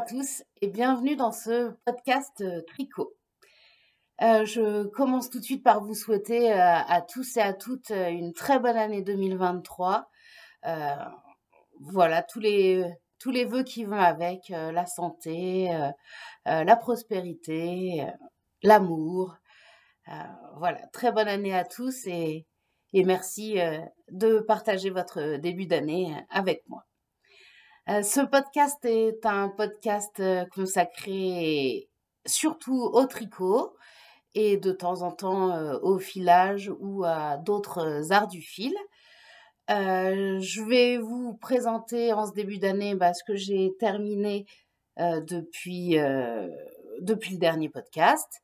tous et bienvenue dans ce podcast tricot. Je commence tout de suite par vous souhaiter à tous et à toutes une très bonne année 2023. Euh, voilà, tous les vœux qui vont avec, la santé, la prospérité, l'amour. Euh, voilà, très bonne année à tous et merci de partager votre début d'année avec moi. Ce podcast est un podcast consacré surtout au tricot et de temps en temps au filage ou à d'autres arts du fil. Je vais vous présenter en ce début d'année ce que j'ai terminé depuis le dernier podcast.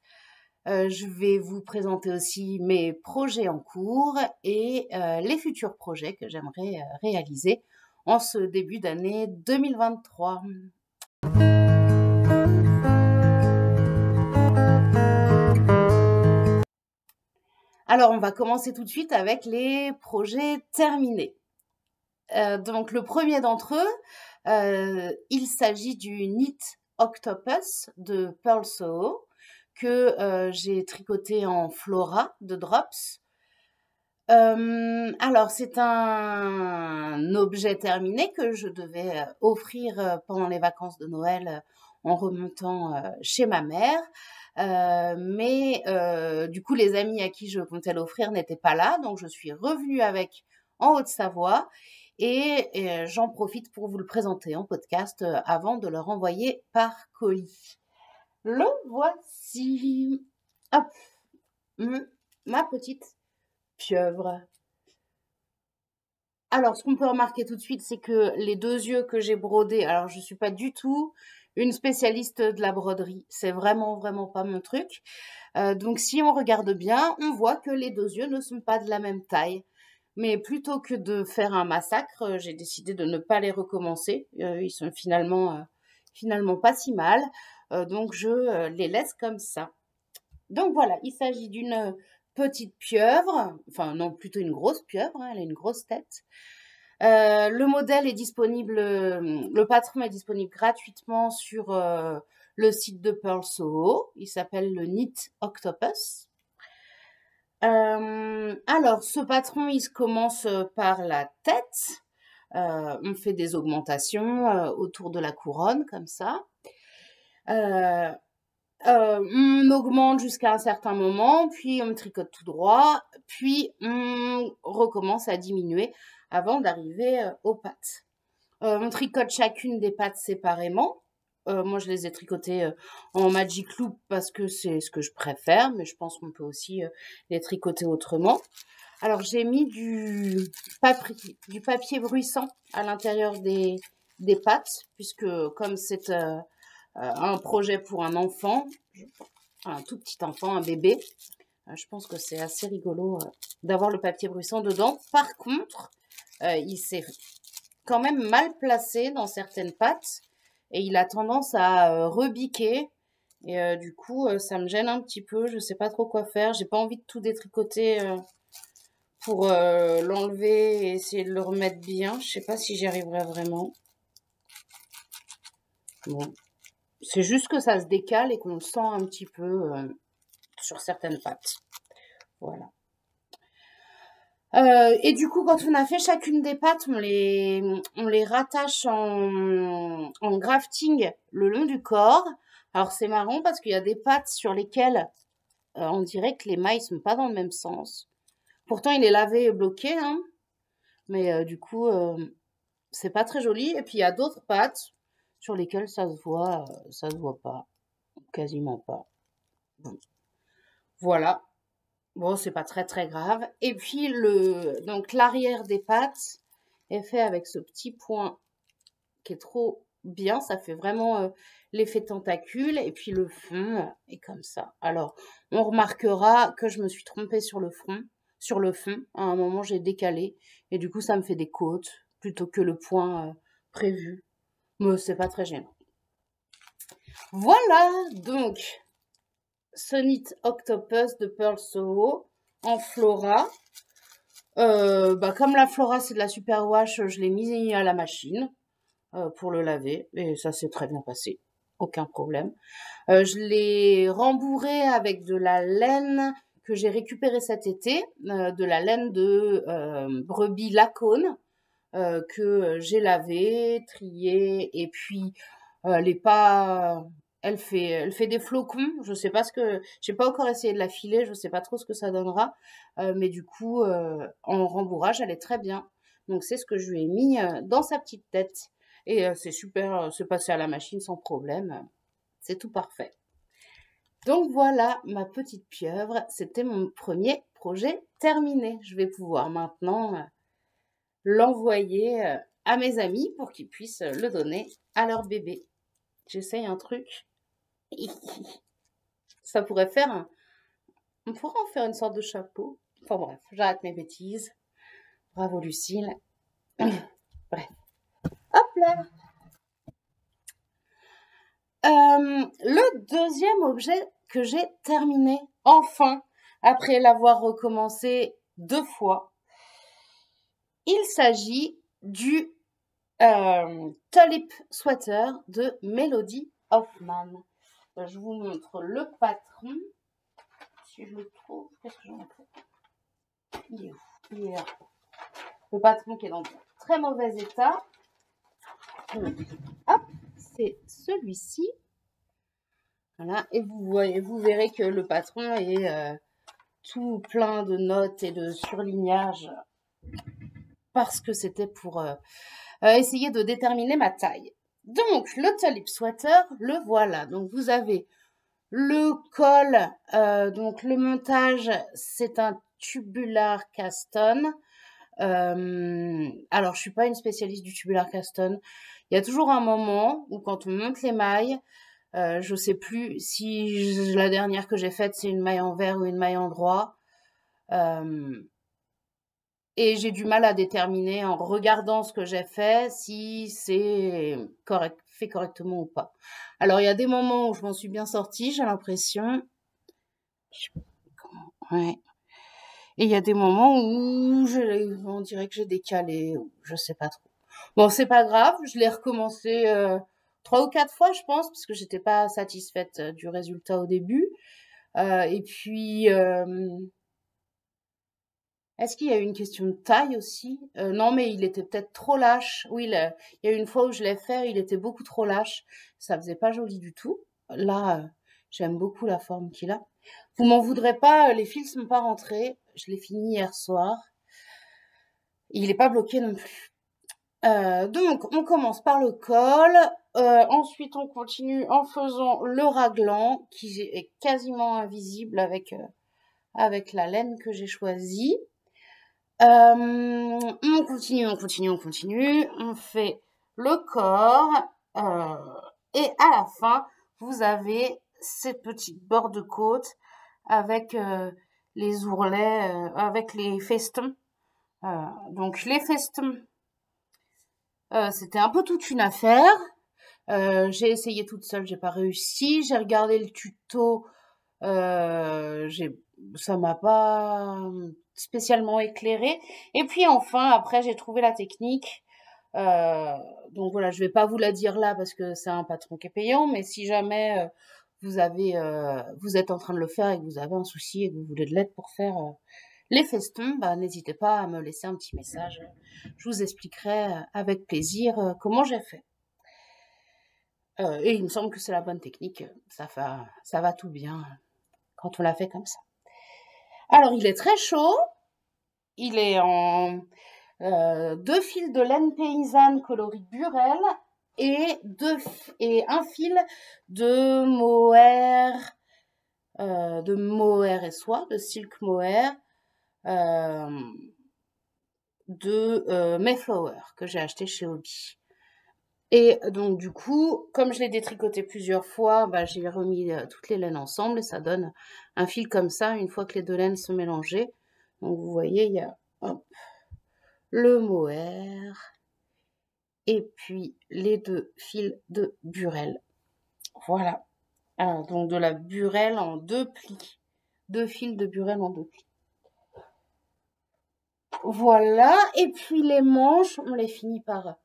Je vais vous présenter aussi mes projets en cours et les futurs projets que j'aimerais réaliser en ce début d'année 2023. Alors, on va commencer tout de suite avec les projets terminés. Donc, le premier d'entre eux, il s'agit du Knit Octopus de Purl Soho que j'ai tricoté en Flora de Drops. Alors, c'est un objet terminé que je devais offrir pendant les vacances de Noël en remontant chez ma mère. Mais du coup, les amis à qui je comptais l'offrir n'étaient pas là, donc je suis revenue avec en Haute-Savoie et j'en profite pour vous le présenter en podcast avant de le renvoyer par colis. Le voici. Hop, ma petite pieuvre. Alors, ce qu'on peut remarquer tout de suite, c'est que les deux yeux que j'ai brodés, alors je suis pas du tout une spécialiste de la broderie, c'est vraiment pas mon truc. Donc si on regarde bien, on voit que les deux yeux ne sont pas de la même taille. Mais plutôt que de faire un massacre, j'ai décidé de ne pas les recommencer. Ils sont finalement pas si mal. Donc je les laisse comme ça. Donc voilà, il s'agit d'une petite pieuvre, enfin non, plutôt une grosse pieuvre, elle a une grosse tête. Le modèle est disponible, le patron est disponible gratuitement sur le site de Purl Soho. Il s'appelle le Knit Octopus. Alors, ce patron, il se commence par la tête. On fait des augmentations autour de la couronne, comme ça. On augmente jusqu'à un certain moment, puis on tricote tout droit, puis on recommence à diminuer avant d'arriver aux pattes. On tricote chacune des pattes séparément. Moi, je les ai tricotées en Magic Loop parce que c'est ce que je préfère, mais je pense qu'on peut aussi les tricoter autrement. Alors, j'ai mis du papier bruissant à l'intérieur des pattes, puisque comme c'est un projet pour un enfant, un tout petit enfant, un bébé, je pense que c'est assez rigolo d'avoir le papier bruissant dedans. Par contre, il s'est quand même mal placé dans certaines pattes et il a tendance à rebiquer. Et du coup, ça me gêne un petit peu. Je sais pas trop quoi faire. J'ai pas envie de tout détricoter pour l'enlever et essayer de le remettre bien. Je sais pas si j'y arriverai vraiment. Bon. C'est juste que ça se décale et qu'on le sent un petit peu sur certaines pattes. Voilà. Et du coup, quand on a fait chacune des pattes, on les rattache en grafting le long du corps. Alors c'est marrant parce qu'il y a des pattes sur lesquelles on dirait que les mailles sont pas dans le même sens. Pourtant, il est lavé et bloqué, hein. Mais du coup, c'est pas très joli. Et puis il y a d'autres pattes sur lesquelles ça se voit pas, quasiment pas. Bon. Voilà. Bon, c'est pas très très grave. Et puis donc l'arrière des pattes est fait avec ce petit point qui est trop bien. Ça fait vraiment l'effet tentacule. Et puis le fond est comme ça. Alors, on remarquera que je me suis trompée sur le fond. À un moment, j'ai décalé. Et du coup, ça me fait des côtes plutôt que le point prévu. Mais c'est pas très gênant. Voilà, donc, ce Knit Octopus de Purl Soho en Flora. Comme la Flora c'est de la superwash, je l'ai mis à la machine pour le laver et ça s'est très bien passé. aucun problème. Je l'ai rembourré avec de la laine que j'ai récupérée cet été, de la laine de brebis Lacoste, que j'ai lavée, triée, et puis elle est pas, elle fait des flocons. Je sais pas j'ai pas encore essayé de la filer, je sais pas trop ce que ça donnera, mais du coup, en rembourrage, elle est très bien. Donc c'est ce que je lui ai mis dans sa petite tête. Et c'est super, c'est passé à la machine sans problème. C'est tout parfait. Donc voilà, ma petite pieuvre, c'était mon premier projet terminé. Je vais pouvoir maintenant l'envoyer à mes amis pour qu'ils puissent le donner à leur bébé. J'essaye un truc. Ça pourrait faire on pourrait en faire une sorte de chapeau. Enfin bref, j'arrête mes bêtises. Bravo Lucille. Bref. Hop là. Le deuxième objet que j'ai terminé, enfin, après l'avoir recommencé 2 fois, il s'agit du Tulip Sweater de Melody Hoffman. Je vous montre le patron. Si je le trouve, qu'est-ce que j'en ai? Il est où? Il est là. Le patron qui est dans très mauvais état. Donc, hop, c'est celui-ci. Voilà, et vous verrez que le patron est tout plein de notes et de surlignages parce que c'était pour essayer de déterminer ma taille. Donc, le Tulip Sweater, le voilà. Donc, vous avez le col, donc le montage, c'est un tubular Caston. Alors, je suis pas une spécialiste du tubular Caston. Il y a toujours un moment où quand on monte les mailles, je sais plus si la dernière que j'ai faite, c'est une maille en vert ou une maille en droit. Et j'ai du mal à déterminer en regardant ce que j'ai fait si c'est fait correctement ou pas. Alors, il y a des moments où je m'en suis bien sortie, j'ai l'impression. Ouais. Et il y a des moments où on dirait que j'ai décalé, ou je sais pas trop. Bon, c'est pas grave, je l'ai recommencé 3 ou 4 fois, je pense, parce que j'étais pas satisfaite du résultat au début. Et puis, est-ce qu'il y a eu une question de taille aussi? Non, mais il était peut-être trop lâche. Oui, il y a eu une fois où je l'ai fait, il était beaucoup trop lâche. Ça faisait pas joli du tout. Là, j'aime beaucoup la forme qu'il a. Vous m'en voudrez pas, les fils sont pas rentrés. Je l'ai fini hier soir. Il est pas bloqué non plus. Donc, on commence par le col. Ensuite, on continue en faisant le raglan, qui est quasiment invisible avec la laine que j'ai choisie. On continue, on continue, on continue. On fait le corps. Et à la fin, vous avez ces petites bords de côte avec les ourlets, avec les festons. Donc les festons, c'était un peu toute une affaire. J'ai essayé toute seule, j'ai pas réussi. J'ai regardé le tuto, ça m'a pas spécialement éclairé. Et puis enfin, après, j'ai trouvé la technique. Donc voilà, je vais pas vous la dire là parce que c'est un patron qui est payant, mais si jamais vous êtes en train de le faire et que vous avez un souci et que vous voulez de l'aide pour faire les festons, bah, n'hésitez pas à me laisser un petit message. Je vous expliquerai avec plaisir comment j'ai fait. Et il me semble que c'est la bonne technique. Ça va tout bien quand on l'a fait comme ça. Alors, il est très chaud. Il est en 2 fils de laine paysanne coloris Burel et un fil de mohair et soie, de silk mohair, de Mayflower que j'ai acheté chez Hobby. Et donc du coup, comme je l'ai détricoté plusieurs fois, bah, j'ai remis toutes les laines ensemble et ça donne un fil comme ça une fois que les 2 laines sont mélangées. Donc vous voyez, il y a hop, le mohair et puis les 2 fils de Burel. Voilà. Donc de la Burel en 2 plis. 2 fils de Burel en 2 plis. Voilà. Et puis les manches, on les finit par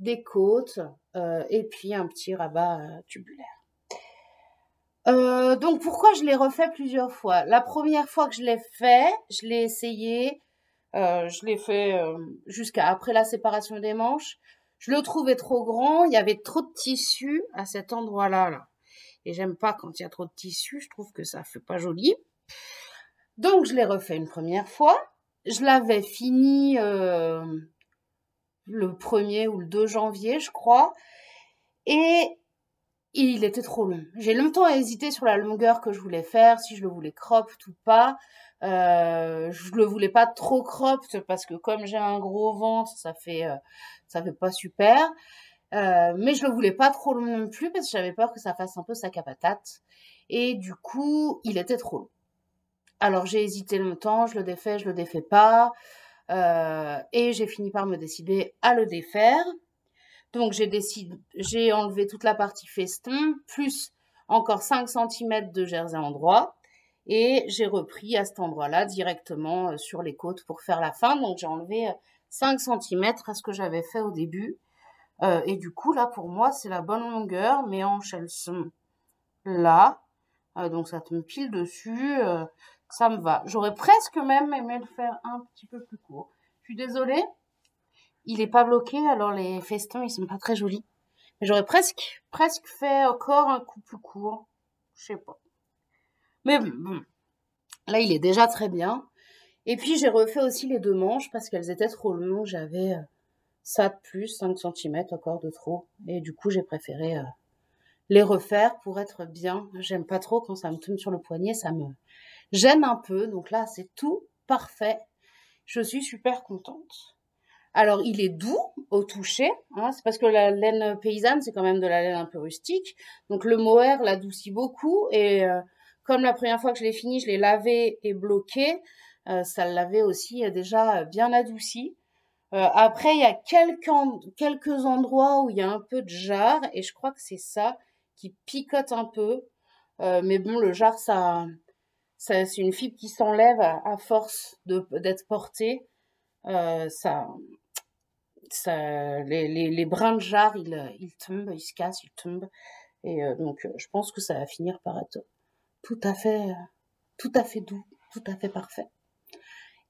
des côtes et puis un petit rabat tubulaire. Donc pourquoi je l'ai refait plusieurs fois? La première fois que je l'ai fait, je l'ai essayé, je l'ai fait jusqu'à après la séparation des manches. Je le trouvais trop grand, il y avait trop de tissu à cet endroit-là, là. Et j'aime pas quand il y a trop de tissu, je trouve que ça fait pas joli. Donc je l'ai refait une première fois. Je l'avais fini le 1er ou le 2 janvier, je crois. Et il était trop long. J'ai longtemps hésité sur la longueur que je voulais faire, si je le voulais cropped ou pas. Je le voulais pas trop cropped parce que comme j'ai un gros ventre, ça fait pas super. Mais je le voulais pas trop long non plus parce que j'avais peur que ça fasse un peu sac à patate. Et du coup, il était trop long. Alors j'ai hésité longtemps, je le défais pas. Et j'ai fini par me décider à le défaire. Donc j'ai enlevé toute la partie feston, plus encore 5 cm de jersey endroit. Et j'ai repris à cet endroit-là directement sur les côtes pour faire la fin. Donc j'ai enlevé 5 cm à ce que j'avais fait au début. Et du coup, là, pour moi, c'est la bonne longueur. Mes hanches, elles sont là. Donc ça tombe pile dessus. Ça me va. J'aurais presque même aimé le faire un petit peu plus court. Je suis désolée. Il est pas bloqué, alors les festons, ils sont pas très jolis. Mais j'aurais presque fait encore un coup plus court. Je sais pas. Mais bon, là, il est déjà très bien. Et puis, j'ai refait aussi les 2 manches parce qu'elles étaient trop longues. J'avais ça de plus, 5 cm encore de trop. Et du coup, j'ai préféré les refaire pour être bien. J'aime pas trop quand ça me tombe sur le poignet, ça me gêne un peu. Donc là, c'est tout parfait. Je suis super contente. Alors, il est doux au toucher, hein, c'est parce que la laine paysanne, c'est quand même de la laine un peu rustique. Donc, le mohair l'adoucit beaucoup. Et comme la première fois que je l'ai fini, je l'ai lavé et bloqué, ça l'avait aussi déjà bien adouci. Après, il y a quelques endroits où il y a un peu de jarre, et je crois que c'est ça qui picote un peu. Mais bon, le jarre, c'est une fibre qui s'enlève à force d'être portée. Les brins de jarre, ils tombent, ils se cassent, ils tombent. Et donc, je pense que ça va finir par être tout à fait doux, tout à fait parfait.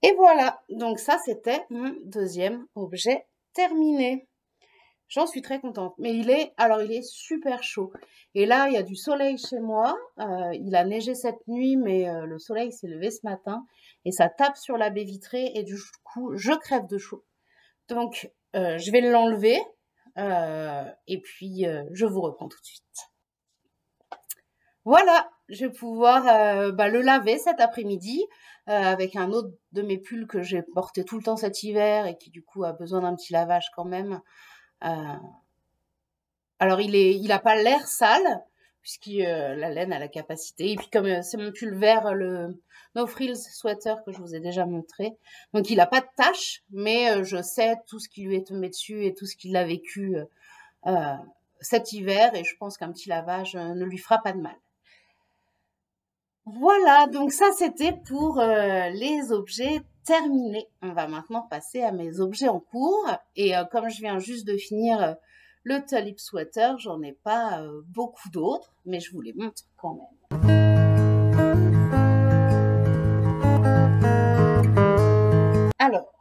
Et voilà, donc ça, c'était mon deuxième objet terminé. J'en suis très contente. Mais il est super chaud. Et là, il y a du soleil chez moi. Il a neigé cette nuit, mais le soleil s'est levé ce matin. Et ça tape sur la baie vitrée. Et du coup, je crève de chaud. Donc, je vais l'enlever. Et puis, je vous reprends tout de suite. Voilà, je vais pouvoir le laver cet après-midi avec un autre de mes pulls que j'ai porté tout le temps cet hiver et qui du coup a besoin d'un petit lavage quand même. Alors il a pas l'air sale puisque la laine a la capacité. Et puis comme c'est mon pull vert, le No Frills Sweater que je vous ai déjà montré, donc il a pas de taches, mais je sais tout ce qui lui est tombé dessus et tout ce qu'il a vécu cet hiver et je pense qu'un petit lavage ne lui fera pas de mal. Voilà, donc ça c'était pour les objets terminés. On va maintenant passer à mes objets en cours. Et comme je viens juste de finir le Tulip Sweater, j'en ai pas beaucoup d'autres, mais je vous les montre quand même. Alors,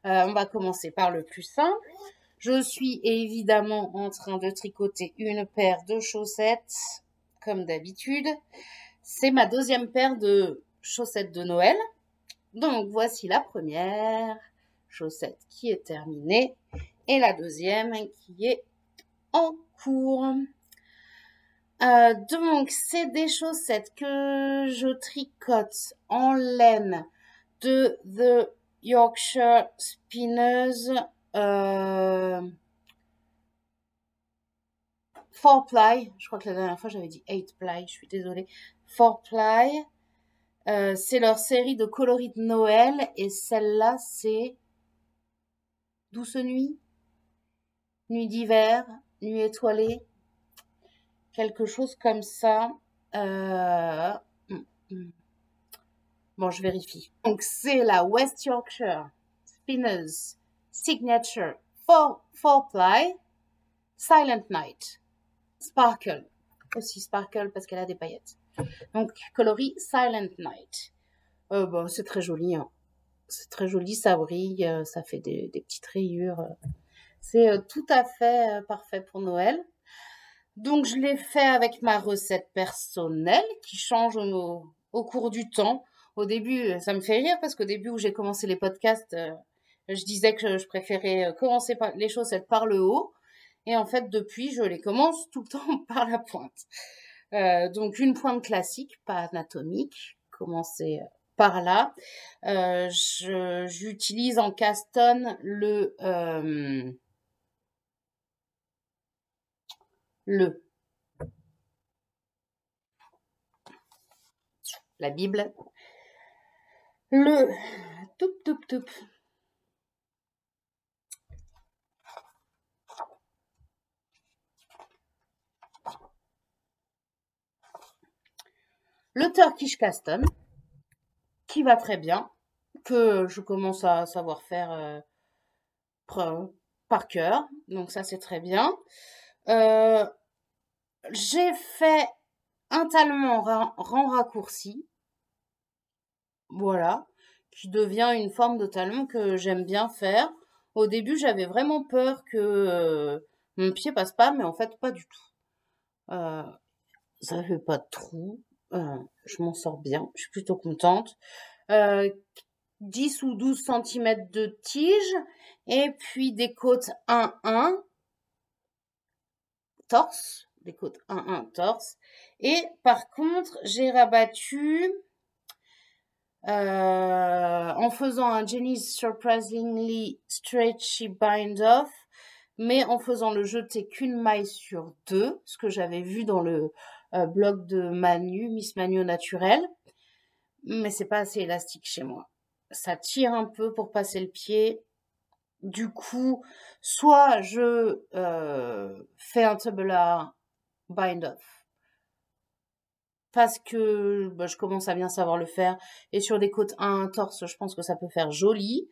on va commencer par le plus simple. Je suis évidemment en train de tricoter une paire de chaussettes, comme d'habitude. C'est ma deuxième paire de chaussettes de Noël. Donc, voici la première chaussette qui est terminée et la deuxième qui est en cours. Donc, c'est des chaussettes que je tricote en laine de The Yorkshire Spinners 4-ply. Je crois que la dernière fois, j'avais dit 8-ply. Je suis désolée. 4-ply. C'est leur série de coloris de Noël et celle-là c'est Douce nuit, Nuit d'hiver, Nuit étoilée, quelque chose comme ça. Bon, je vérifie. Donc c'est la West Yorkshire Spinners Signature 4-ply Silent Night Sparkle. aussi sparkle parce qu'elle a des paillettes. Donc, coloris Silent Night. C'est très joli, hein. C'est très joli, ça brille, ça fait des petites rayures. C'est tout à fait parfait pour Noël. Donc, je l'ai fait avec ma recette personnelle qui change au cours du temps. Au début, ça me fait rire parce qu'au début où j'ai commencé les podcasts, je disais que je préférais commencer les choses par le haut. Et en fait, depuis, je les commence tout le temps par la pointe. Donc, une pointe classique, pas anatomique. Commencer par là. J'utilise en Caston la Bible, le toup. Le Turkish Caston, qui va très bien, que je commence à savoir faire par cœur, donc ça c'est très bien. J'ai fait un talon rang raccourci, voilà, qui devient une forme de talon que j'aime bien faire. Au début, j'avais vraiment peur que mon pied passe pas, mais en fait, pas du tout. Ça fait pas de trou, je m'en sors bien, je suis plutôt contente. 10 ou 12 cm de tige, et puis des côtes 1-1, torse, des côtes 1-1 torse. Et par contre, j'ai rabattu en faisant un Jenny's Surprisingly Stretchy Bind Off, mais en faisant le jeter qu'une maille sur 2, ce que j'avais vu dans le blog de Manu, Miss Manu Naturel, mais c'est pas assez élastique chez moi. Ça tire un peu pour passer le pied. Du coup, soit je fais un tubular bind off parce que je commence à bien savoir le faire, et sur des côtes 1 torse, je pense que ça peut faire joli.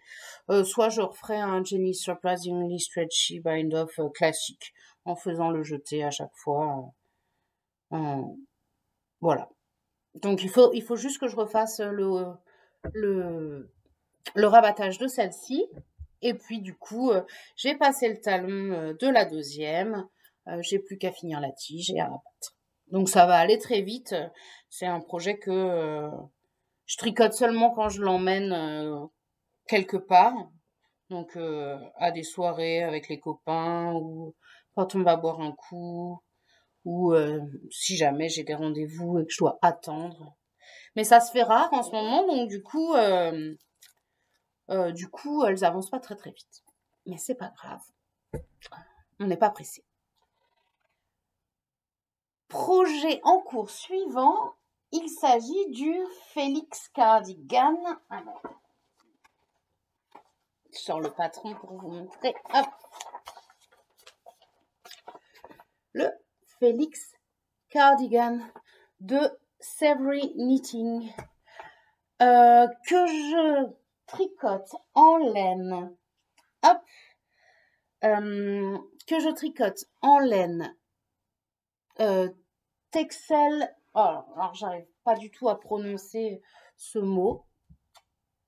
Soit je referai un Jenny's Surprisingly Stretchy bind off classique en faisant le jeté à chaque fois. Voilà. Donc il faut juste que je refasse le rabattage de celle-ci. Et puis du coup, j'ai passé le talon de la deuxième. J'ai plus qu'à finir la tige et à rabattre. Donc ça va aller très vite. C'est un projet que je tricote seulement quand je l'emmène quelque part. Donc à des soirées avec les copains, ou quand on va boire un coup, ou si jamais j'ai des rendez-vous et que je dois attendre. Mais ça se fait rare en ce moment, donc du coup, elles avancent pas très très vite. Mais c'est pas grave. On n'est pas pressé. Projet en cours suivant, il s'agit du Félix Cardigan. Alors, je sors le patron pour vous montrer. Hop. Le Félix Cardigan de Savory Knitting, que je tricote en laine. Hop. Que je tricote en laine Texel. Oh, alors j'arrive pas du tout à prononcer ce mot,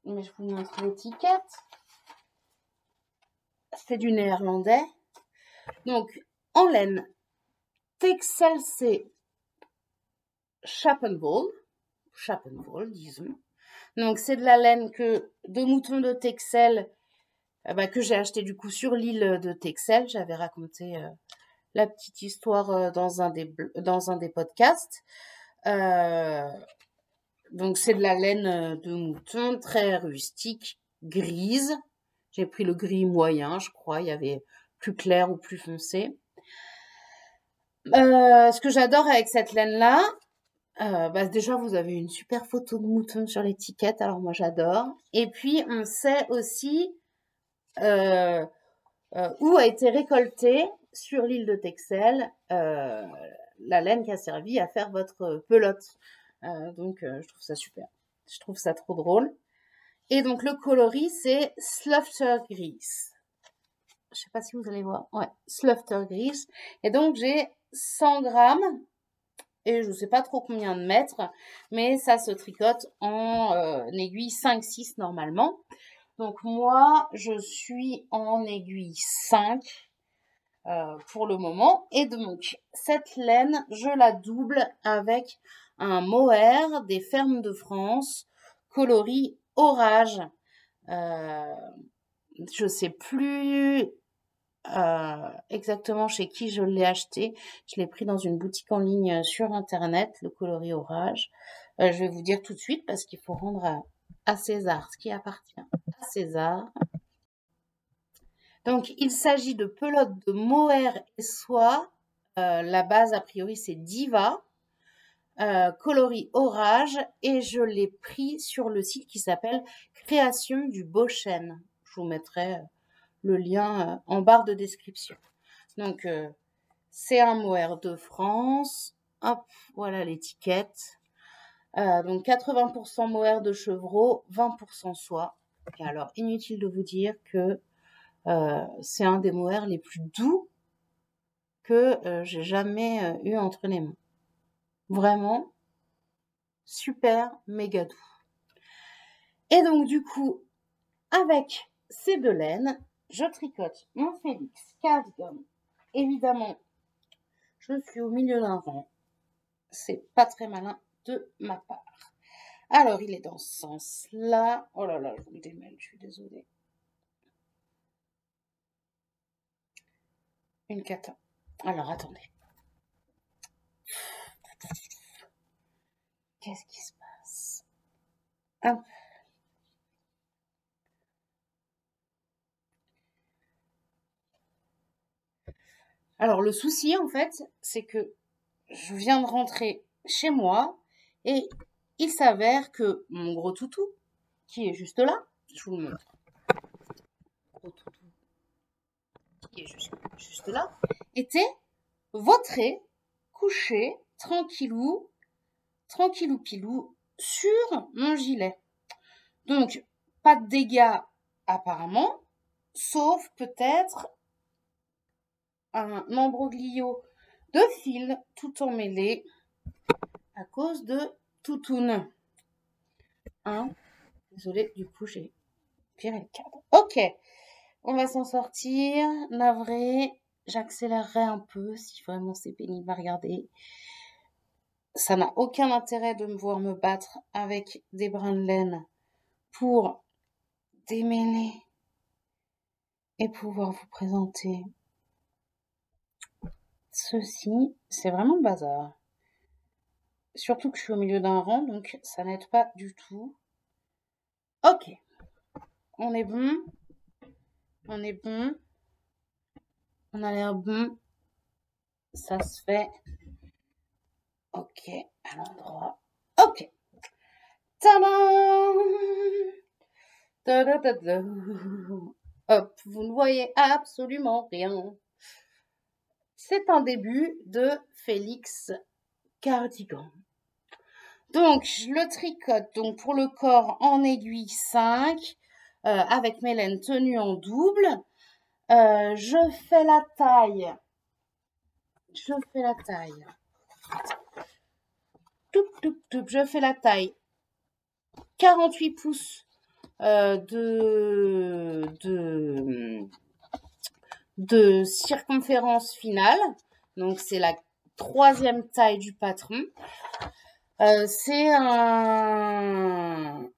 mais je vous montre l'étiquette. C'est du néerlandais. Donc en laine Texelse Schappenwool, disons. Donc c'est de la laine de mouton de Texel, que j'ai acheté du coup sur l'île de Texel. J'avais raconté la petite histoire dans un des podcasts. Donc c'est de la laine de mouton très rustique, grise. J'ai pris le gris moyen, je crois. Il y avait plus clair ou plus foncé. Ce que j'adore avec cette laine-là, déjà vous avez une super photo de mouton sur l'étiquette, alors moi j'adore. Et puis on sait aussi où a été récoltée sur l'île de Texel la laine qui a servi à faire votre pelote. Donc je trouve ça super. Je trouve ça trop drôle. Et donc le coloris c'est Slaughter Grease. Je sais pas si vous allez voir. Ouais, Slaughter Grease. Et donc j'ai 100 grammes et je sais pas trop combien de mètres, mais ça se tricote en aiguille 5-6 normalement. Donc moi, je suis en aiguille 5 pour le moment. Et donc, cette laine, je la double avec un mohair des Fermes de France, coloris orage. Je sais plus exactement chez qui je l'ai acheté. Je l'ai pris dans une boutique en ligne sur internet, le coloris orage. Je vais vous dire tout de suite parce qu'il faut rendre à César ce qui appartient à César. Donc, il s'agit de pelotes de mohair et soie. La base, a priori, c'est Diva, coloris orage, et je l'ai pris sur le site qui s'appelle Création du Beau Chêne. Je vous mettrai le lien en barre de description. Donc, c'est un mohair de France. Hop, voilà l'étiquette. Donc, 80% mohair de chevreau, 20% soie. Et alors, inutile de vous dire que c'est un des mohairs les plus doux que j'ai jamais eu entre les mains. Vraiment super méga doux. Et donc du coup, avec ces deux laines, je tricote mon Félix cardigan. Évidemment, je suis au milieu d'un rang. C'est pas très malin de ma part. Alors, il est dans ce sens-là. Oh là là, je vous le démêle, je suis désolée. Une cata. Alors, attendez. Qu'est-ce qui se passe? Hop. Alors, le souci, en fait, c'est que je viens de rentrer chez moi et il s'avère que mon gros toutou, qui est juste là, je vous le montre. Gros toutou, qui est juste là, était vautré, couché, tranquillou pilou, sur mon gilet. Donc, pas de dégâts apparemment, sauf peut-être un embroglio de fil tout emmêlé à cause de toutoune. Hein? Désolée, du coup, j'ai viré le cadre. Ok, on va s'en sortir. Navré, j'accélérerai un peu si vraiment c'est pénible à regarder. Ça n'a aucun intérêt de me voir me battre avec des brins de laine pour démêler et pouvoir vous présenter ceci. C'est vraiment le bazar. Surtout que je suis au milieu d'un rang, donc ça n'aide pas du tout. Ok, on est bon. On est bon. On a l'air bon. Ça se fait. Ok, à l'endroit. Ok. Tadam! Hop, vous ne voyez absolument rien. C'est un début de Félix cardigan. Donc, je le tricote donc pour le corps en aiguille 5 avec mes laines tenues en double. Je fais la taille. Je fais la taille 48 pouces de circonférence finale. Donc, c'est la 3e taille du patron. C'est un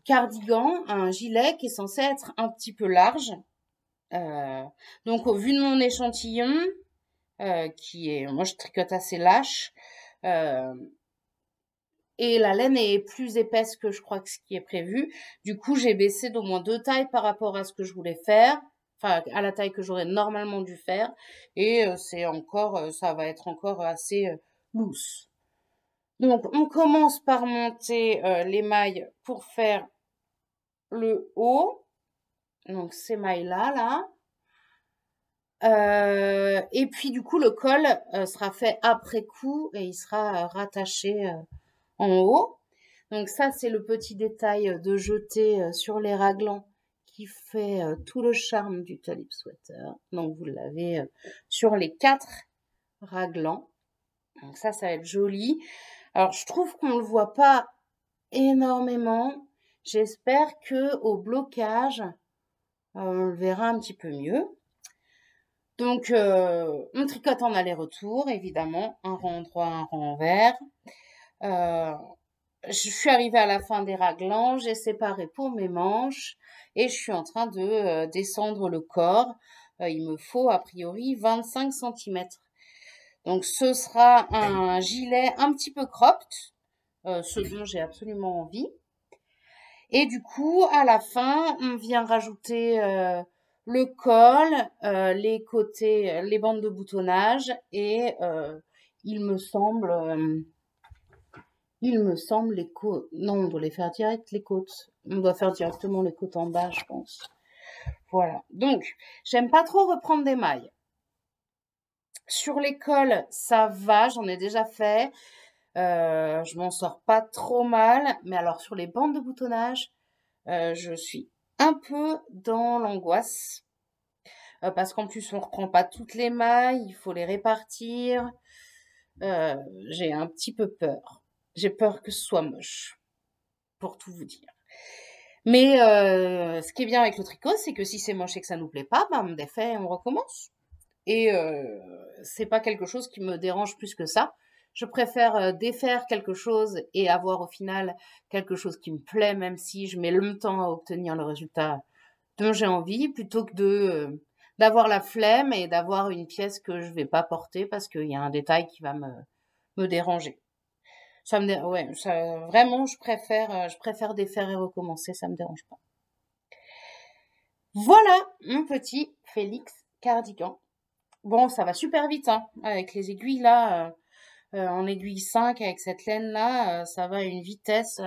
cardigan, un gilet qui est censé être un petit peu large. Donc, au vu de mon échantillon, qui est, moi je tricote assez lâche, et la laine est plus épaisse que je crois que ce qui est prévu. Du coup, j'ai baissé d'au moins 2 tailles par rapport à ce que je voulais faire, enfin à la taille que j'aurais normalement dû faire, et c'est encore, ça va être encore assez loose. Donc, on commence par monter les mailles pour faire le haut. Donc, ces mailles-là, là. Et puis, du coup, le col sera fait après coup et il sera rattaché en haut. Donc, ça, c'est le petit détail de jeter sur les raglans qui fait tout le charme du tulip sweater. Donc, vous l'avez sur les 4 raglans. Donc ça va être joli. Alors, je trouve qu'on ne le voit pas énormément. J'espère que au blocage, on le verra un petit peu mieux. Donc, on tricote en aller-retour, évidemment. Un rang droit, un rang envers. Je suis arrivée à la fin des raglans, j'ai séparé pour mes manches et je suis en train de descendre le corps. Il me faut a priori 25 cm. Donc ce sera un gilet un petit peu cropped, ce dont j'ai absolument envie. Et du coup, à la fin, on vient rajouter le col, les côtés, les bandes de boutonnage et il me semble les côtes. Non, on doit les faire direct les côtes. On doit faire directement les côtes en bas, je pense. Voilà. Donc, j'aime pas trop reprendre des mailles. Sur les cols, ça va, j'en ai déjà fait. Je m'en sors pas trop mal. Mais alors, sur les bandes de boutonnage, je suis un peu dans l'angoisse. Parce qu'en plus, on reprend pas toutes les mailles, il faut les répartir. J'ai un petit peu peur. J'ai peur que ce soit moche, pour tout vous dire. Mais ce qui est bien avec le tricot, c'est que si c'est moche et que ça nous plaît pas, ben on défait et on recommence. Et c'est pas quelque chose qui me dérange plus que ça. Je préfère défaire quelque chose et avoir au final quelque chose qui me plaît, même si je mets le temps à obtenir le résultat dont j'ai envie, plutôt que d'avoir la flemme et d'avoir une pièce que je vais pas porter parce qu'il y a un détail qui va me déranger. Vraiment, je préfère défaire et recommencer, ça me dérange pas. Voilà mon petit Félix cardigan. Bon, ça va super vite, hein, avec les aiguilles là, en aiguille 5 avec cette laine là, ça va à une vitesse.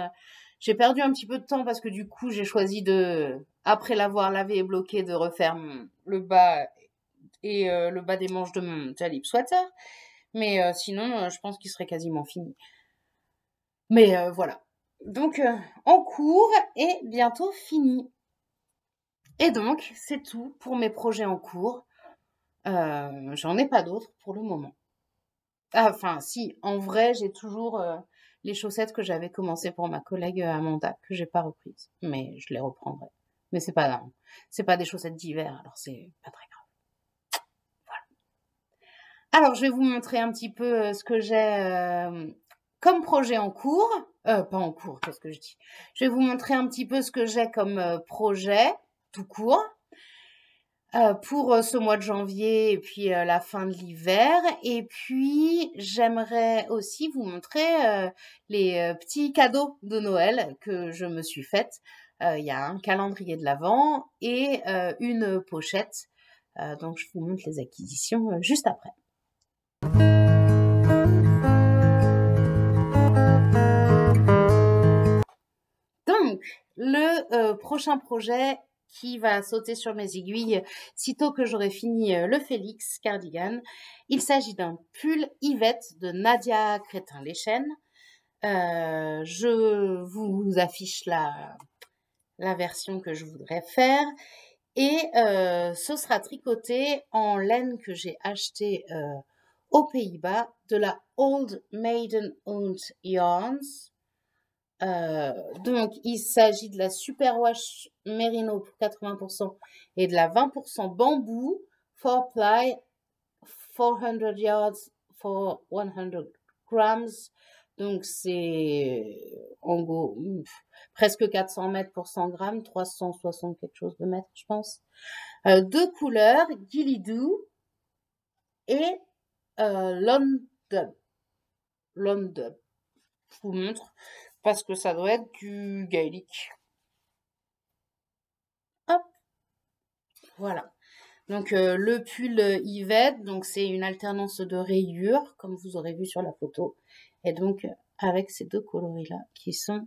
J'ai perdu un petit peu de temps parce que du coup, j'ai choisi après l'avoir lavé et bloqué, de refaire le bas et le bas des manches de mon Jalip sweater. Mais sinon, je pense qu'il serait quasiment fini. Mais voilà. Donc, en cours et bientôt fini. Et donc, c'est tout pour mes projets en cours. J'en ai pas d'autres pour le moment. Enfin, si, en vrai, j'ai toujours les chaussettes que j'avais commencé pour ma collègue Amanda, que j'ai pas reprises. Mais je les reprendrai. Mais c'est pas grave. C'est pas des chaussettes d'hiver, alors c'est pas très grave. Voilà. Alors, je vais vous montrer un petit peu ce que j'ai comme projet en cours. Pas en cours, qu'est-ce que je dis? Je vais vous montrer un petit peu ce que j'ai comme projet tout court pour ce mois de janvier et puis la fin de l'hiver. Et puis, j'aimerais aussi vous montrer les petits cadeaux de Noël que je me suis faite. Il y a un calendrier de l'Avent et une pochette. Donc, je vous montre les acquisitions juste après. Donc, le prochain projet qui va sauter sur mes aiguilles sitôt que j'aurai fini le Félix cardigan. Il s'agit d'un pull Yvette de Nadia Crétin-Leschen. Je vous affiche la version que je voudrais faire. Et ce sera tricoté en laine que j'ai achetée aux Pays-Bas de la Old Maiden Owned Yarns. Donc, il s'agit de la Superwash Merino pour 80% et de la 20% bambou 4-ply 400 yards for 100 grams. Donc, c'est en gros presque 400 mètres pour 100 grammes, 360 quelque chose de mètres, je pense. Deux couleurs, Ghillie Doo et Londub. Londub. Je vous montre parce que ça doit être du gaélique. Hop, voilà. Donc le pull Yvette, donc c'est une alternance de rayures, comme vous aurez vu sur la photo. Et donc avec ces deux coloris-là qui sont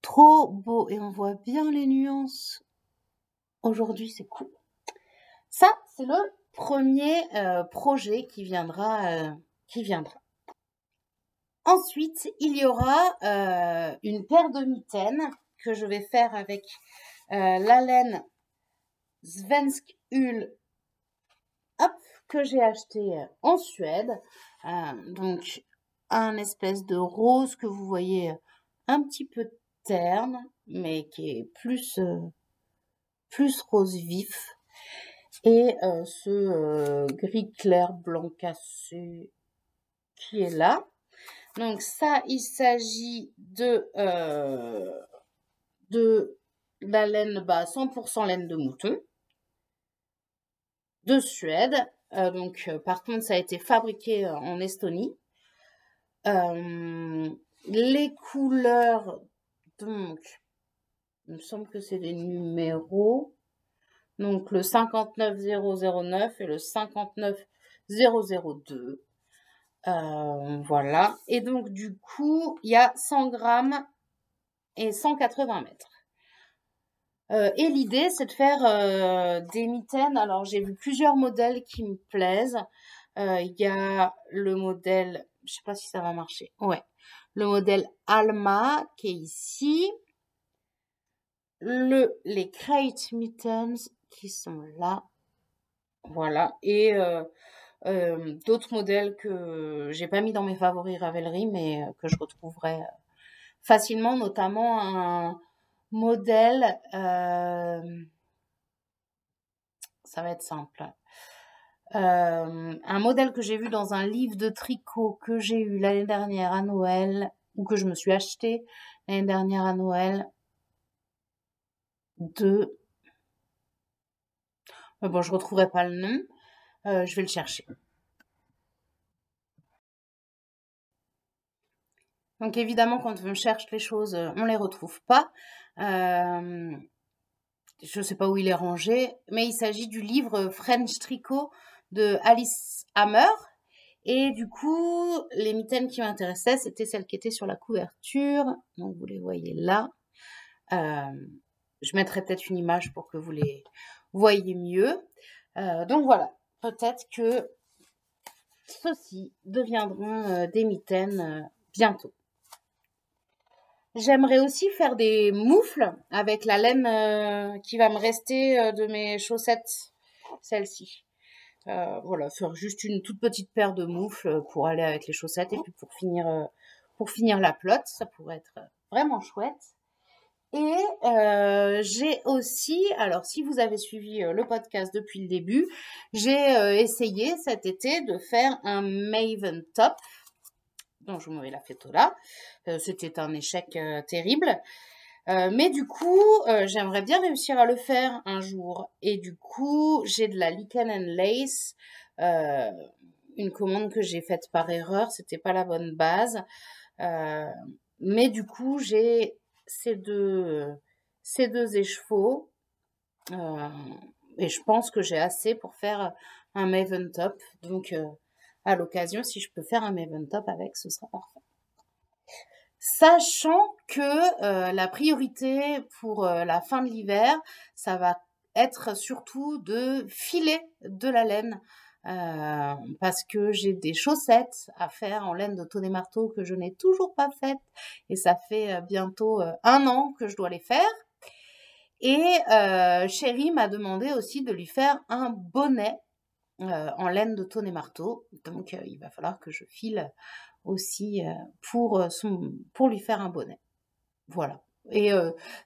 trop beaux. Et on voit bien les nuances. Aujourd'hui, c'est cool. Ça, c'est le premier projet qui viendra. Ensuite, il y aura une paire de mitaines que je vais faire avec la laine Svensk Ull que j'ai acheté en Suède. Donc, un espèce de rose que vous voyez un petit peu terne, mais qui est plus rose vif. Et ce gris clair blanc cassé qui est là. Donc ça, il s'agit de la laine 100% laine de mouton de Suède. Par contre, ça a été fabriqué en Estonie. Les couleurs, donc, il me semble que c'est des numéros. Donc, le 59009 et le 59002. Voilà. Et donc, du coup, il y a 100 grammes et 180 mètres. Et l'idée, c'est de faire des mitaines. Alors, j'ai vu plusieurs modèles qui me plaisent. Il y a le modèle, je sais pas si ça va marcher. Ouais. Le modèle Alma qui est ici. Les Crate Mittens qui sont là. Voilà. Et d'autres modèles que j'ai pas mis dans mes favoris Ravelry, mais que je retrouverai facilement, notamment un modèle, ça va être simple. Un modèle que j'ai vu dans un livre de tricot que j'ai eu l'année dernière à Noël, ou que je me suis acheté l'année dernière à Noël, bon, je retrouverai pas le nom, je vais le chercher. Donc évidemment, quand on cherche les choses, on les retrouve pas. Je sais pas où il est rangé, mais il s'agit du livre French Tricot de Alice Hammer. Et du coup, les mitaines qui m'intéressaient, c'était celles qui étaient sur la couverture. Donc vous les voyez là. Je mettrai peut-être une image pour que vous les voyez mieux. Donc voilà, peut-être que ceux-ci deviendront des mitaines bientôt. J'aimerais aussi faire des moufles avec la laine qui va me rester de mes chaussettes, celle-ci. Voilà, faire juste une toute petite paire de moufles pour aller avec les chaussettes et puis pour finir la pelote, ça pourrait être vraiment chouette. Et j'ai aussi, alors si vous avez suivi le podcast depuis le début, j'ai essayé cet été de faire un Maven Top, dont je vous mets la photo là. C'était un échec terrible. Mais du coup, j'aimerais bien réussir à le faire un jour. Et du coup, j'ai de la Lichen and Lace, une commande que j'ai faite par erreur, c'était pas la bonne base. Mais du coup, j'ai ces deux écheveaux. Et je pense que j'ai assez pour faire un Maven Top. Donc, à l'occasion, si je peux faire un Maven Top avec, ce sera parfait. Sachant que la priorité pour la fin de l'hiver, ça va être surtout de filer de la laine. Parce que j'ai des chaussettes à faire en laine de Tonnet Marteau que je n'ai toujours pas faites. Et ça fait bientôt 1 an que je dois les faire. Et Chérie m'a demandé aussi de lui faire un bonnet en laine de Tonnet Marteau. Donc il va falloir que je file aussi pour lui faire un bonnet. Voilà. Et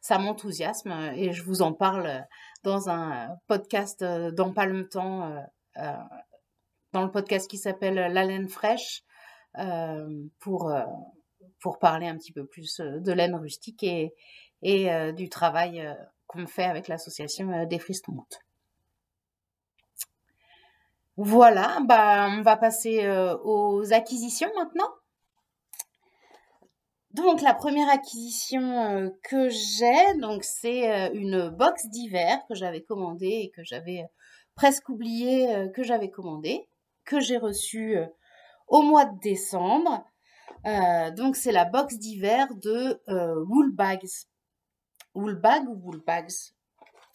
ça m'enthousiasme et je vous en parle dans un podcast dans pas longtemps, dans le podcast qui s'appelle La laine fraîche, pour parler un petit peu plus de laine rustique et du travail qu'on fait avec l'association des Fristontes. Voilà, on va passer aux acquisitions maintenant. Donc la première acquisition que j'ai, donc c'est une box d'hiver que j'avais commandée et que j'avais presque oublié que j'avais commandée, que j'ai reçue au mois de décembre. Donc c'est la box d'hiver de Woolbags. Woolbag ou Woolbags?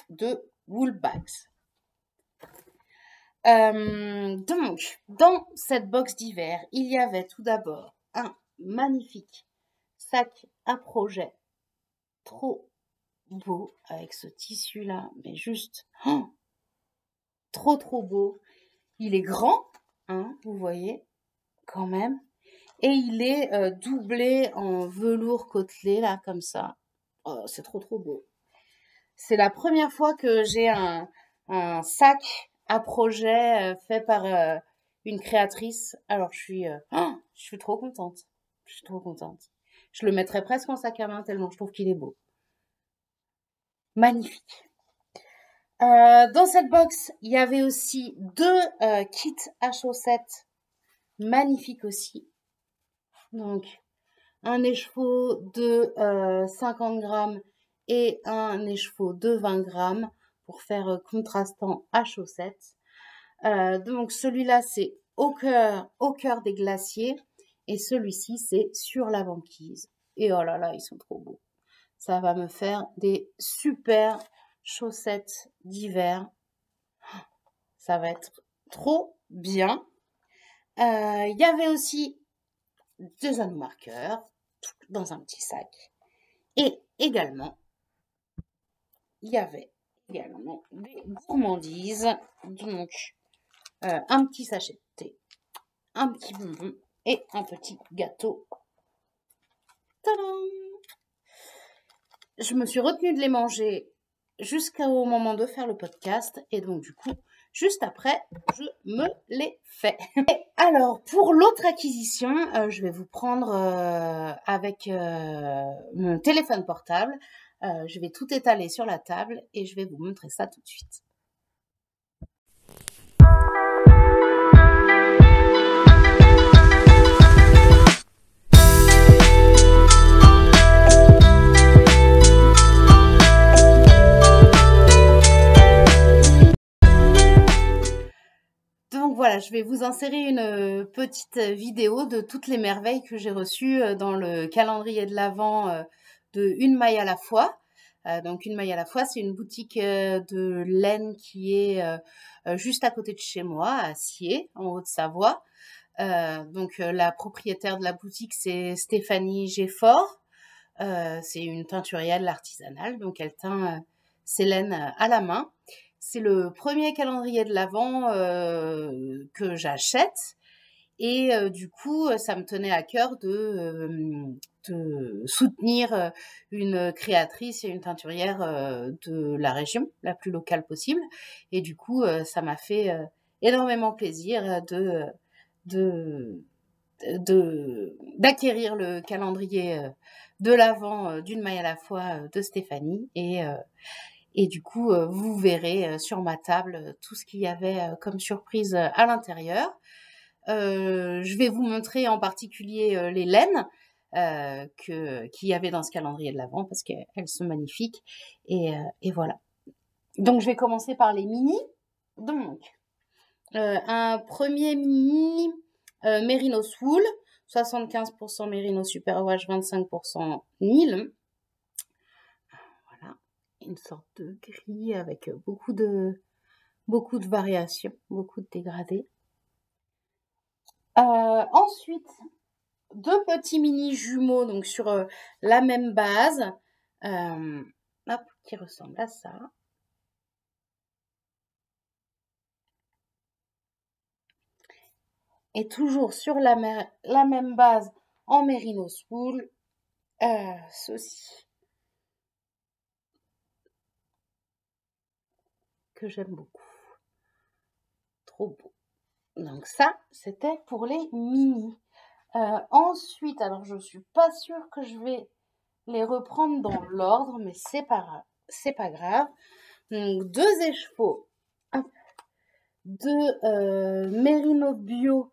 De Woolbags. Donc, dans cette box d'hiver, il y avait tout d'abord un magnifique sac à projet, trop beau, avec ce tissu là, mais juste trop beau. Il est grand, hein, vous voyez, quand même. Et il est doublé en velours côtelé, là, comme ça. Oh, c'est trop, trop beau. C'est la première fois que j'ai un sac à projet fait par une créatrice. Alors, je suis trop contente. Je suis trop contente. Je le mettrais presque en sac à main tellement je trouve qu'il est beau. Magnifique. Dans cette box, il y avait aussi deux kits à chaussettes magnifiques aussi. Donc, un écheveau de 50 grammes et un écheveau de 20 grammes pour faire contrastant à chaussettes. Donc, celui-là, c'est au cœur des glaciers et celui-ci, c'est sur la banquise. Et oh là là, ils sont trop beaux. Ça va me faire des super chaussettes d'hiver. Ça va être trop bien. Il y avait aussi deux anneaux marqueurs dans un petit sac. Et également, il y avait également des gourmandises. Donc, un petit sachet de thé, un petit bonbon et un petit gâteau. Tadam! Je me suis retenue de les manger jusqu'au moment de faire le podcast. Et donc, du coup, juste après, je me les fais. Et alors, pour l'autre acquisition, je vais vous prendre avec mon téléphone portable. Je vais tout étaler sur la table et je vais vous montrer ça tout de suite. Donc voilà, je vais vous insérer une petite vidéo de toutes les merveilles que j'ai reçues dans le calendrier de l'Avent de Une Maille à la fois. Donc Une Maille à la fois, c'est une boutique de laine qui est juste à côté de chez moi, à Sciez, en Haute-Savoie. Donc la propriétaire de la boutique, c'est Stéphanie Geffort. C'est une teinturière artisanale, donc elle teint ses laines à la main. C'est le premier calendrier de l'Avent que j'achète et du coup, ça me tenait à cœur de soutenir une créatrice et une teinturière de la région, la plus locale possible. Et du coup, ça m'a fait énormément plaisir d'acquérir le calendrier de l'Avent d'une maille à la fois de Stéphanie et du coup vous verrez sur ma table tout ce qu'il y avait comme surprise à l'intérieur. Je vais vous montrer en particulier les laines qu'il y avait dans ce calendrier de l'Avent parce qu'elles sont magnifiques et voilà. Donc je vais commencer par les mini. Donc un premier mini Merino Wool, 75% Merino Superwash, 25% Nil. Voilà, une sorte de gris avec beaucoup de variations, beaucoup de dégradés. Ensuite, deux petits mini jumeaux donc sur la même base, hop, qui ressemblent à ça. Et toujours sur la même base en Merino Wool, ceci que j'aime beaucoup, trop beau. Donc ça, c'était pour les mini. Ensuite, alors je suis pas sûre que je vais les reprendre dans l'ordre, mais c'est pas grave. Donc deux écheveaux de Merino Bio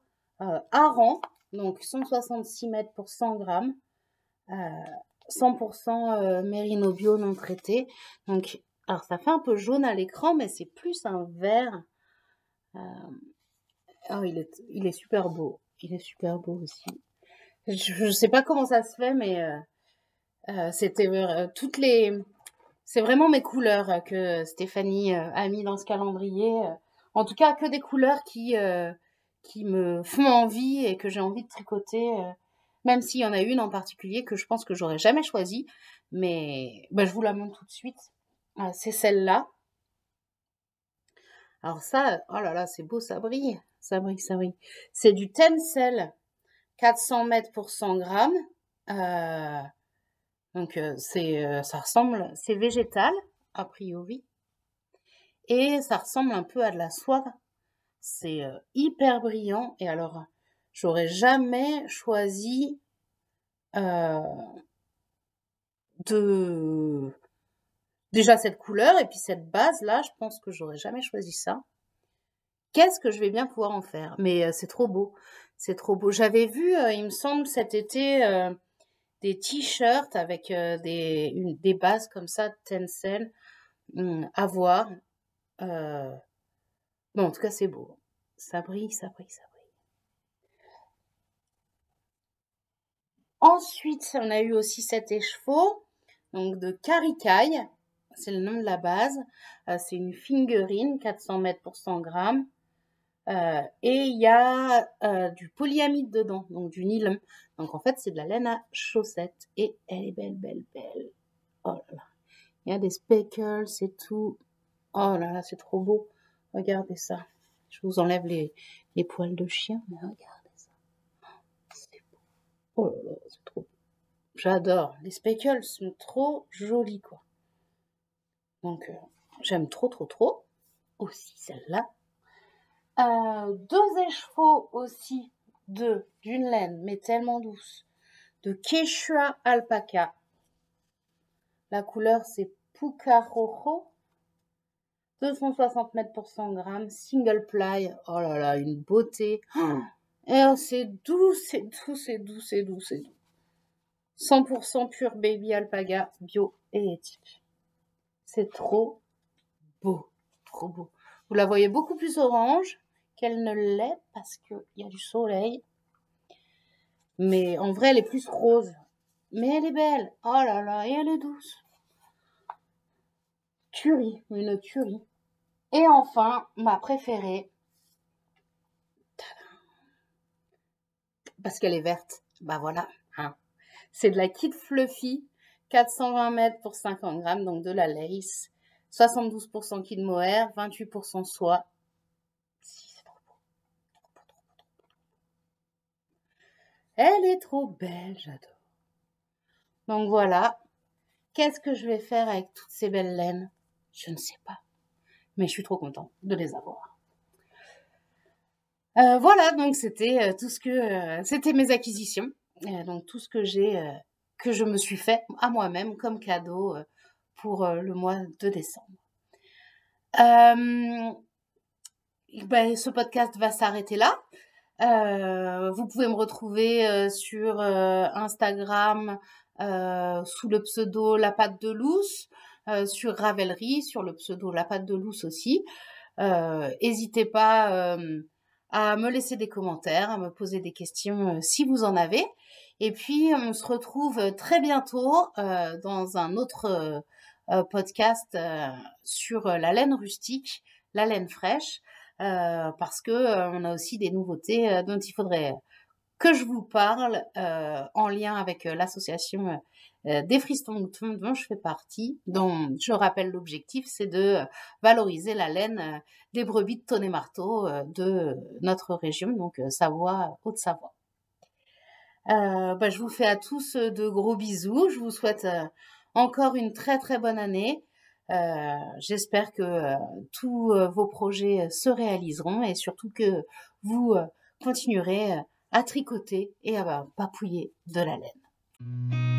Aran, donc 166 mètres pour 100 grammes, 100% Merino Bio non traité. Donc, alors ça fait un peu jaune à l'écran, mais c'est plus un vert. Oh, il est super beau. Il est super beau aussi. Je sais pas comment ça se fait, mais c'était toutes les... C'est vraiment mes couleurs que Stéphanie a mis dans ce calendrier. En tout cas, que des couleurs qui me font envie et que j'ai envie de tricoter. Même s'il y en a une en particulier que je pense que j'aurais jamais choisie. Mais je vous la montre tout de suite. C'est celle-là. Alors ça, oh là là, c'est beau, ça brille. Ça brille, ça brille. C'est du tencel 400 mètres pour 100 grammes. Donc, ça ressemble, c'est végétal, a priori. Et ça ressemble un peu à de la soie. C'est hyper brillant. Et alors, j'aurais jamais choisi déjà cette couleur et puis cette base là, je pense que j'aurais jamais choisi ça. Qu'est-ce que je vais bien pouvoir en faire? Mais c'est trop beau, c'est trop beau. J'avais vu, il me semble cet été, des t-shirts avec des bases comme ça, Tencel, à voir. Bon, en tout cas, c'est beau. Ça brille, ça brille, ça brille. Ensuite, on a eu aussi cet écheveau, donc de Karikai, c'est le nom de la base. C'est une figurine, 400 mètres pour 100 grammes. Et il y a du polyamide dedans, donc du nylon. Donc en fait, c'est de la laine à chaussettes. Et elle est belle, belle, belle. Oh là là. Il y a des speckles, c'est tout. Oh là là, c'est trop beau. Regardez ça. Je vous enlève les poils de chien, mais regardez ça. C'est beau. Oh là là, c'est trop beau. J'adore. Les speckles sont trop jolis, quoi. Donc, j'aime trop, trop, trop. Aussi celle-là. 2 écheveaux aussi d'une laine, mais tellement douce, de Quechua Alpaca. La couleur, c'est Puka Rojo. 260 mètres pour 100 grammes, single ply. Oh là là, une beauté. Et c'est doux, c'est doux, c'est doux, c'est doux, c'est doux. 100% pur baby alpaga, bio et éthique. C'est trop beau, trop beau. Vous la voyez beaucoup plus orange qu'elle ne l'est parce qu'il y a du soleil. Mais en vrai, elle est plus rose. Mais elle est belle. Oh là là, et elle est douce. Tuerie, une tuerie. Et enfin, ma préférée. Parce qu'elle est verte. Bah voilà. Hein. C'est de la Kid Fluffy. 420 mètres pour 50 grammes, donc de la lace. 72% Kid Mohair, 28% soie. Si, c'est trop beau. Trop beau, trop beau, trop beau. Elle est trop belle, j'adore. Donc voilà. Qu'est-ce que je vais faire avec toutes ces belles laines? Je ne sais pas. Mais je suis trop contente de les avoir. Voilà, donc c'était tout ce que c'était mes acquisitions, donc tout ce que que je me suis fait à moi-même comme cadeau pour le mois de décembre. Ce podcast va s'arrêter là. Vous pouvez me retrouver sur Instagram sous le pseudo La Patte de Lousse, sur Ravelry, sur le pseudo La Patte de Lousse aussi. N'hésitez pas à me laisser des commentaires, à me poser des questions si vous en avez. Et puis, on se retrouve très bientôt dans un autre podcast sur la laine rustique, la laine fraîche, parce que on a aussi des nouveautés dont il faudrait que je vous parle en lien avec l'association des fristons dont je fais partie, dont je rappelle l'objectif, c'est de valoriser la laine des brebis de Tonnet-Marteau de notre région, donc Savoie, Haute-Savoie. Je vous fais à tous de gros bisous, je vous souhaite encore une très très bonne année. J'espère que tous vos projets se réaliseront et surtout que vous continuerez à tricoter et à papouiller de la laine.